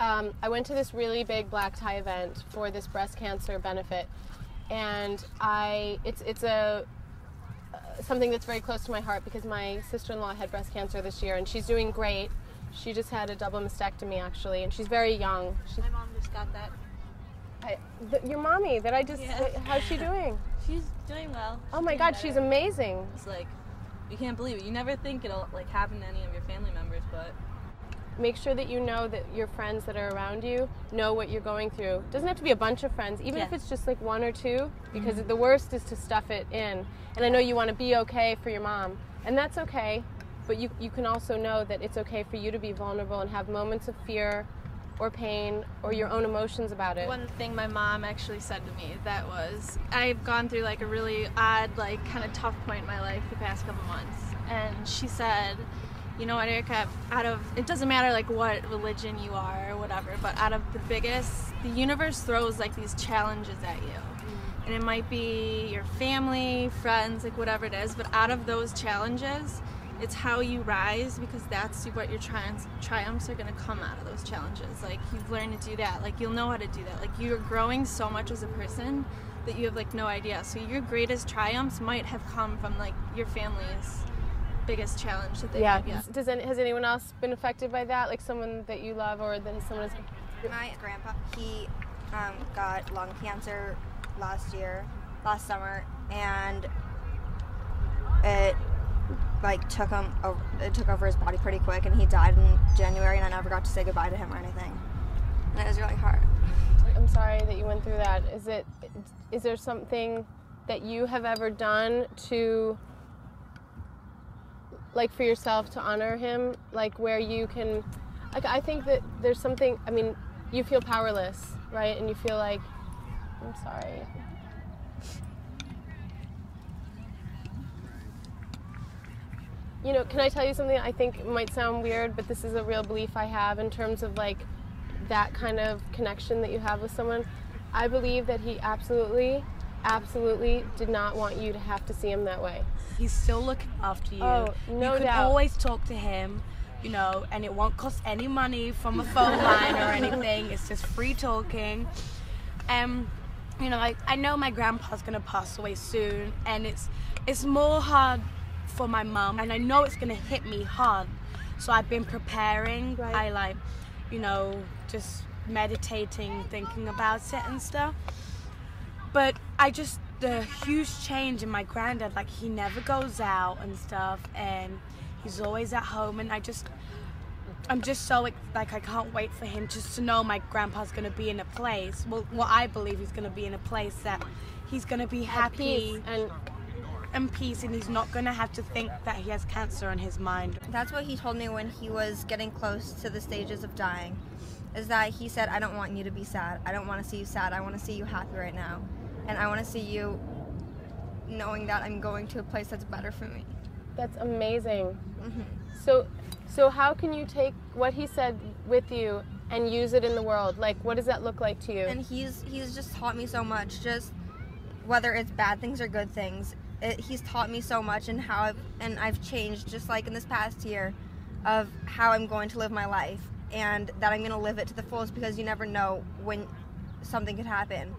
I went to this really big black tie event for this breast cancer benefit, and it's something that's very close to my heart because my sister-in-law had breast cancer this year, and she's doing great. She just had a double mastectomy, actually, and she's very young. My mom just got that. Your mommy that I just, Yeah. how's she doing? She's doing well. Oh my God, she's amazing. It's like, you can't believe it. You never think it'll like happen to any of your family members, but Make sure that you know that your friends that are around you know what you're going through. It doesn't have to be a bunch of friends, even if it's just like one or two, because the worst is to stuff it in. And I know you want to be okay for your mom, and that's okay, but you can also know that it's okay for you to be vulnerable and have moments of fear or pain or your own emotions about it. One thing my mom actually said to me that was, I've gone through like a really odd, like kind of tough point in my life the past couple months, and she said, you know what, Erica, it doesn't matter like what religion you are or whatever, but out of the universe throws like these challenges at you. And it might be your family, friends, like whatever it is, but out of those challenges, it's how you rise, because that's what your triumphs are going to come out of those challenges. Like, you've learned to do that. Like, you'll know how to do that. Like, you're growing so much as a person that you have like no idea. So your greatest triumphs might have come from like your family's biggest challenge that they had. Yeah. Has anyone else been affected by that? Like someone that you love, or that someone has... My grandpa, he got lung cancer last summer, and it took over his body pretty quick, and he died in January, and I never got to say goodbye to him or anything. And it was really hard. I'm sorry that you went through that. Is there something that you have ever done to, like, for yourself to honor him, like where you can, like, I think that there's something, I mean, you feel powerless, right? And you feel like, I'm sorry. You know, can I tell you something I think might sound weird, but this is a real belief I have in terms of like that kind of connection that you have with someone. I believe that he absolutely did not want you to have to see him that way. He's still looking after you. Oh, no doubt. You can always talk to him, you know, and it won't cost any money from a phone line or anything. It's just free talking. You know, like, I know my grandpa's gonna pass away soon, and it's more hard for my mom, and I know it's gonna hit me hard. So I've been preparing. Right. I you know, just meditating, thinking about it and stuff. But the huge change in my granddad, like, he never goes out and stuff, and he's always at home, and I'm just so, like, I can't wait for him just to know my grandpa's gonna be in a place, well, what I believe he's gonna be in a place that he's gonna be happy and peace, and he's not gonna have to think that he has cancer in his mind. That's what he told me when he was getting close to the stages of dying, is that he said, I don't want you to be sad. I don't want to see you sad. I want to see you happy right now. And I want to see you knowing that I'm going to a place that's better for me. That's amazing. Mm-hmm. So how can you take what he said with you and use it in the world? Like, what does that look like to you? And he's just taught me so much, just whether it's bad things or good things. He's taught me so much, and I've changed, just like in this past year, of how I'm going to live my life, and that I'm going to live it to the fullest, because you never know when something could happen.